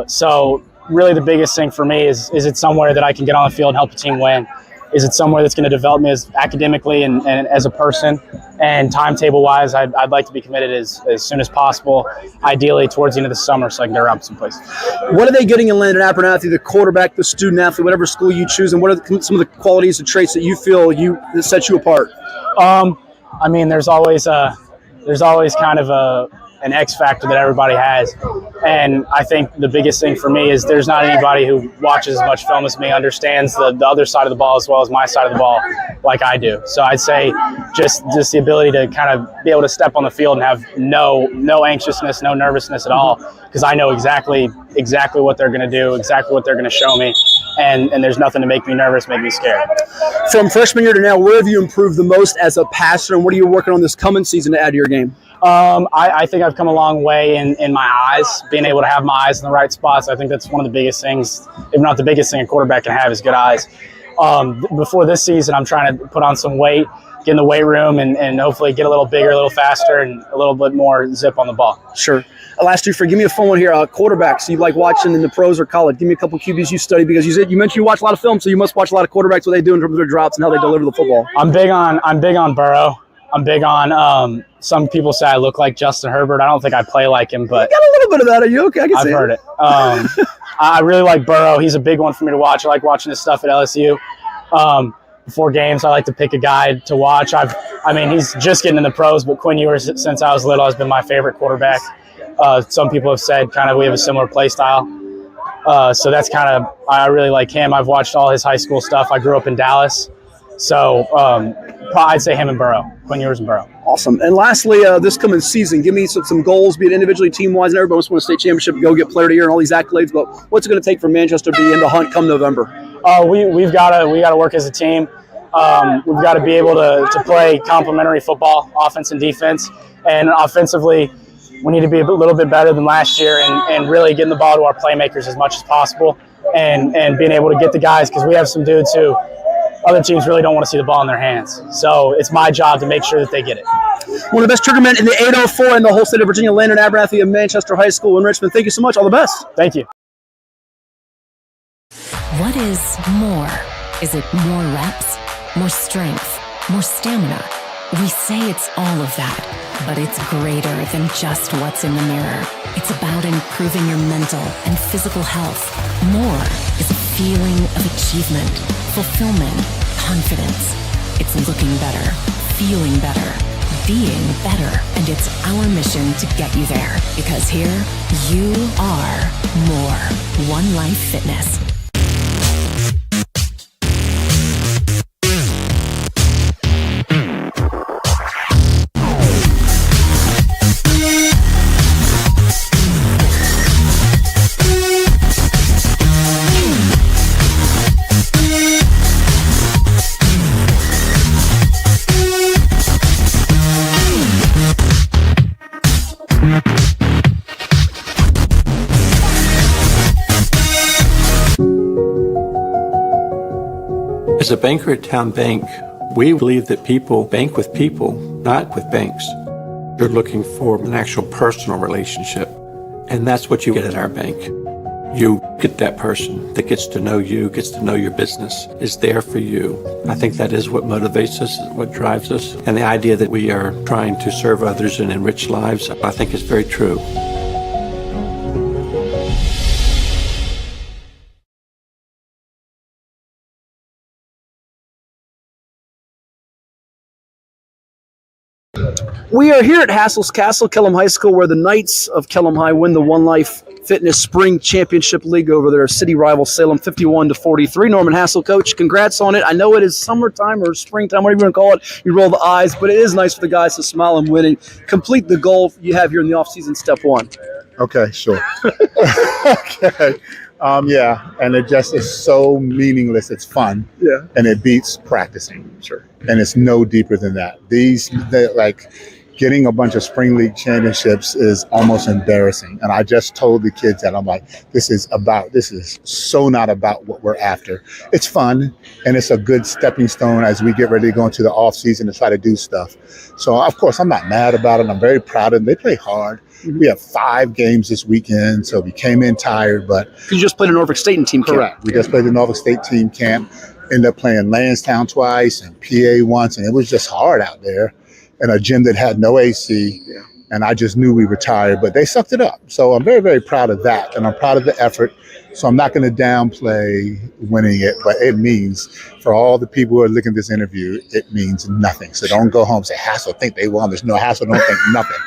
So really the biggest thing for me is it somewhere that I can get on the field and help the team win? Is it somewhere that's going to develop me as academically and as a person? And timetable-wise, I'd like to be committed as soon as possible, ideally towards the end of the summer, so I can get around someplace. What are they getting in Landon Abernathy, the quarterback, the student-athlete, whatever school you choose, and what are some of the qualities and traits that you feel that set you apart? There's always kind of an X factor that everybody has. And I think the biggest thing for me is there's not anybody who watches as much film as me, understands the other side of the ball as well as my side of the ball like I do. So I'd say just the ability to kind of be able to step on the field and have no anxiousness, no nervousness at all, because I know exactly what they're going to do, exactly what they're going to show me. And there's nothing to make me nervous, make me scared. From freshman year to now, where have you improved the most as a passer, and what are you working on this coming season to add to your game? I think I've come a long way in my eyes, being able to have my eyes in the right spots. I think that's one of the biggest things, if not the biggest thing a quarterback can have, is good eyes. Before this season, I'm trying to put on some weight, get in the weight room, and hopefully get a little bigger, a little faster, and a little bit more zip on the ball. Sure. Last two, give me a fun one here. Quarterbacks you like watching in the pros or college. Give me a couple QBs you study, because you mentioned you watch a lot of film, so you must watch a lot of quarterbacks, what they do in terms of their drops and how they deliver the football. I'm big on Burrow. I'm big on some people say I look like Justin Herbert. I don't think I play like him, but you got a little bit of that. Are you okay? I can see I've heard it. I really like Burrow. He's a big one for me to watch. I like watching his stuff at LSU. Before games, I like to pick a guy to watch. He's just getting in the pros, but Quinn Ewers, since I was little, has been my favorite quarterback. Some people have said kind of we have a similar play style. So that's kind of, I really like him. I've watched all his high school stuff. I grew up in Dallas. So I'd say him and Burrow, Quinn Ewers and Burrow. Awesome. And lastly, this coming season, give me some goals, be it individually, team-wise, and everybody wants to win a state championship, go get player of the year and all these accolades. But what's it going to take for Manchester to be in the hunt come November? We got to work as a team. We've got to be able to play complementary football, offense and defense. And offensively, we need to be a little bit better than last year and really getting the ball to our playmakers as much as possible and being able to get the guys, because we have some dudes who other teams really don't want to see the ball in their hands. So it's my job to make sure that they get it. One of the best triggermen in the 804 in the whole state of Virginia, Landon Abernathy of Manchester High School in Richmond. Thank you so much. All the best. Thank you. What is more? Is it more reps, more strength, more stamina? We say it's all of that, but it's greater than just what's in the mirror. It's about improving your mental and physical health. More is a feeling of achievement, fulfillment, confidence. It's looking better, feeling better, being better, and it's our mission to get you there, because here you are more. One Life Fitness. As a banker at Town Bank, we believe that people bank with people, not with banks. You're looking for an actual personal relationship, and that's what you get at our bank. You get that person that gets to know you, gets to know your business, is there for you. I think that is what motivates us, what drives us, and the idea that we are trying to serve others and enrich lives, I think is very true. We are here at Hassel's Castle, Kellam High School, where the Knights of Kellam High win the One Life Fitness Spring Championship League over their city rival Salem 51-43. Norman Hassel, coach, congrats on it. I know it is summertime or springtime, whatever you want to call it. You roll the eyes, but it is nice for the guys to smile and win and complete the goal you have here in the offseason, step one. Okay, sure. Okay. Yeah, and it just is so meaningless. It's fun. Yeah. And it beats practicing. Sure. And it's no deeper than that. Getting a bunch of spring league championships is almost embarrassing. And I just told the kids that I'm like, this is so not about what we're after. It's fun, and it's a good stepping stone as we get ready to go into the off season to try to do stuff. So of course I'm not mad about it. I'm very proud of them. They play hard. Mm-hmm. We have 5 games this weekend, so we came in tired, but you just played a Norfolk State in team camp. Correct. We just played the Norfolk State team camp. Ended up playing Lansdowne twice and PA once, and it was just hard out there in a gym that had no AC. Yeah. And I just knew we were tired, but they sucked it up. So I'm very, very proud of that, and I'm proud of the effort. So I'm not going to downplay winning it, but it means for all the people who are looking at this interview, it means nothing. So don't go home and say, Hassel think they won. There's no Hassel don't think nothing.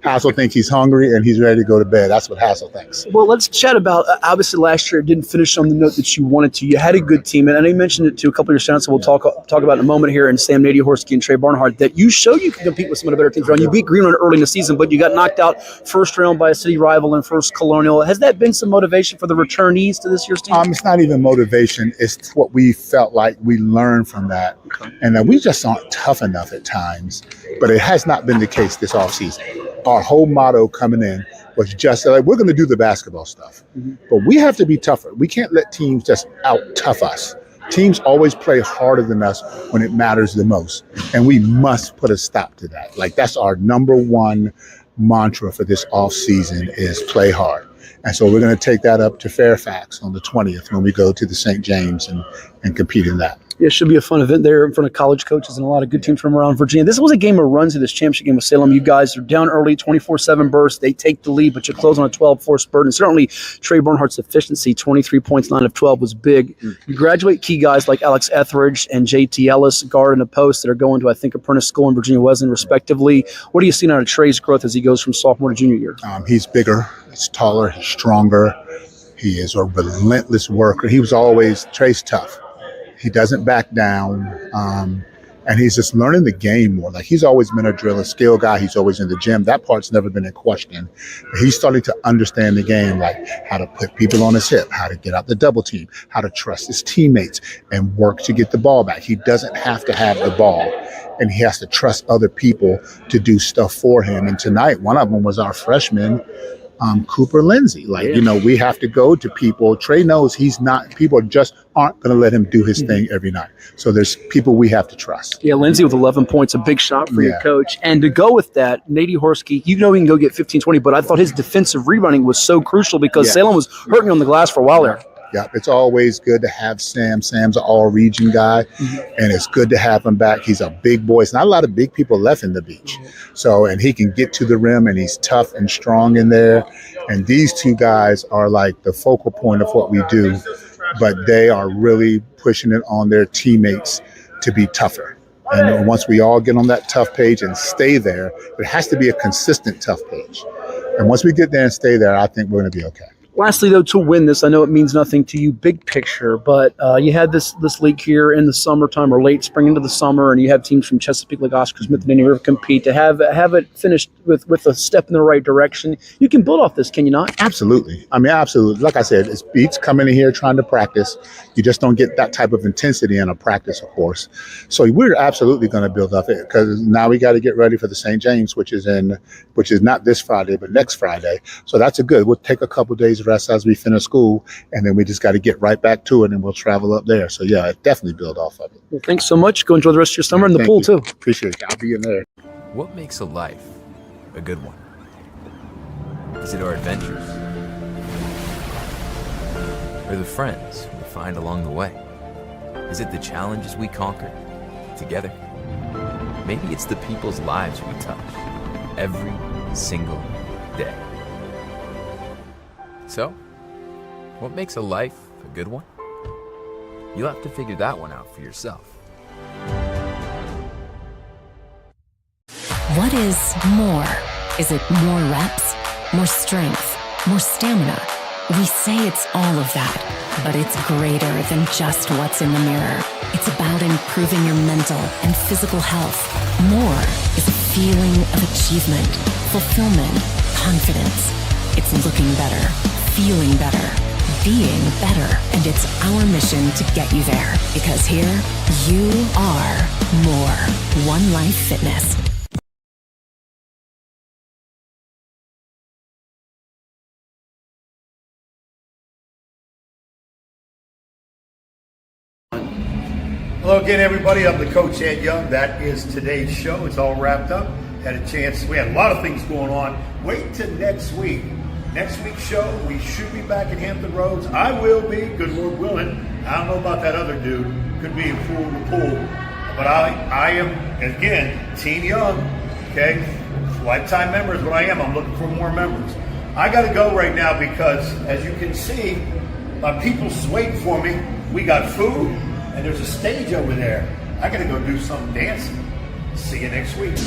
Hassel think he's hungry and he's ready to go to bed. That's what Hassel thinks. Well, let's chat about, obviously last year it didn't finish on the note that you wanted to. You had a good team, and I know you mentioned it to a couple of your students, so we'll talk about in a moment here, and Sam Nady-Horsky and Trey Barnhart, that you showed you could compete with some of the better teams around. You beat Greenland early in the season, but you got knocked out first round by a city rival in First Colonial. Has that been some motivation for the returnees to this year's team? It's not even motivation. It's what we felt like we learned from that. Okay. And we just aren't tough enough at times, but it has not been the case this offseason. Our whole motto coming in was just like, we're going to do the basketball stuff, but we have to be tougher. We can't let teams just out tough us. Teams always play harder than us when it matters the most, and we must put a stop to that. Like, that's our number one mantra for this off season is play hard. And so we're going to take that up to Fairfax on the 20th when we go to the St. James and compete in that. Yeah, it should be a fun event there in front of college coaches and a lot of good teams from around Virginia. This was a game of runs in this championship game with Salem. You guys are down early, 24-7 burst. They take the lead, but you close on a 12-4 spurt. And certainly Trey Barnhart's efficiency, 23 points, 9 of 12, was big. You graduate key guys like Alex Etheridge and J.T. Ellis, guard and a post, that are going to, I think, Apprentice School and Virginia Wesleyan, respectively. What are you seeing out of Trey's growth as he goes from sophomore to junior year? He's bigger, he's taller, he's stronger. He is a relentless worker. Trey's tough. He doesn't back down. And he's just learning the game more. Like, he's always been a driller, skill guy. He's always in the gym. That part's never been in question. But he's starting to understand the game, like how to put people on his hip, how to get out the double team, how to trust his teammates and work to get the ball back. He doesn't have to have the ball, and he has to trust other people to do stuff for him. And tonight, one of them was our freshman, Cooper Lindsey. We have to go to people. Trey knows people just aren't going to let him do his thing every night. So there's people we have to trust. Yeah, Lindsey with 11 points, a big shot for your coach. And to go with that, Nate Horsky, he can go get 15, 20, but I thought his defensive rebounding was so crucial because Salem was hurting you on the glass for a while there. Yeah, it's always good to have Sam. Sam's an all-region guy, and it's good to have him back. He's a big boy. It's not a lot of big people left in the beach. So, and he can get to the rim, and he's tough and strong in there. And these two guys are like the focal point of what we do, but they are really pushing it on their teammates to be tougher. And once we all get on that tough page and stay there, it has to be a consistent tough page. And once we get there and stay there, I think we're going to be okay. Lastly, though, to win this, I know it means nothing to you, big picture, but you had this league here in the summertime or late spring into the summer, and you have teams from Chesapeake like Oscar Smith and Indiana River compete. To have it finished with a step in the right direction, you can build off this, can you not? Absolutely. Absolutely. Like I said, it's beats coming in here trying to practice. You just don't get that type of intensity in a practice, of course. So we're absolutely going to build off it because now we got to get ready for the St. James, which is not this Friday, but next Friday. So that's we'll take a couple days rest as we finish school, and then we just got to get right back to it, and we'll travel up there. So yeah, definitely build off of it. Well, thanks so much. Go enjoy the rest of your summer in the pool too. Appreciate it. I'll be in there. What makes a life a good one? Is it our adventures? Or the friends we find along the way? Is it the challenges we conquer together? Maybe it's the people's lives we touch every single day. So, what makes a life a good one? You'll have to figure that one out for yourself. What is more? Is it more reps, more strength, more stamina? We say it's all of that, but it's greater than just what's in the mirror. It's about improving your mental and physical health. More is a feeling of achievement, fulfillment, confidence. It's looking better, feeling better, being better, and it's our mission to get you there. Because here, you are more. One Life Fitness. Hello again, everybody. I'm the Coach Ed Young. That is today's show. It's all wrapped up. We had a lot of things going on. Wait till next week. Next week's show, we should be back at Hampton Roads. I will be, good Lord willing. I don't know about that other dude. Could be in the pool. But I am, again, Team Young. Okay? Lifetime member is what I am. I'm looking for more members. I got to go right now because, as you can see, my people's waiting for me. We got food, and there's a stage over there. I got to go do some dancing. See you next week.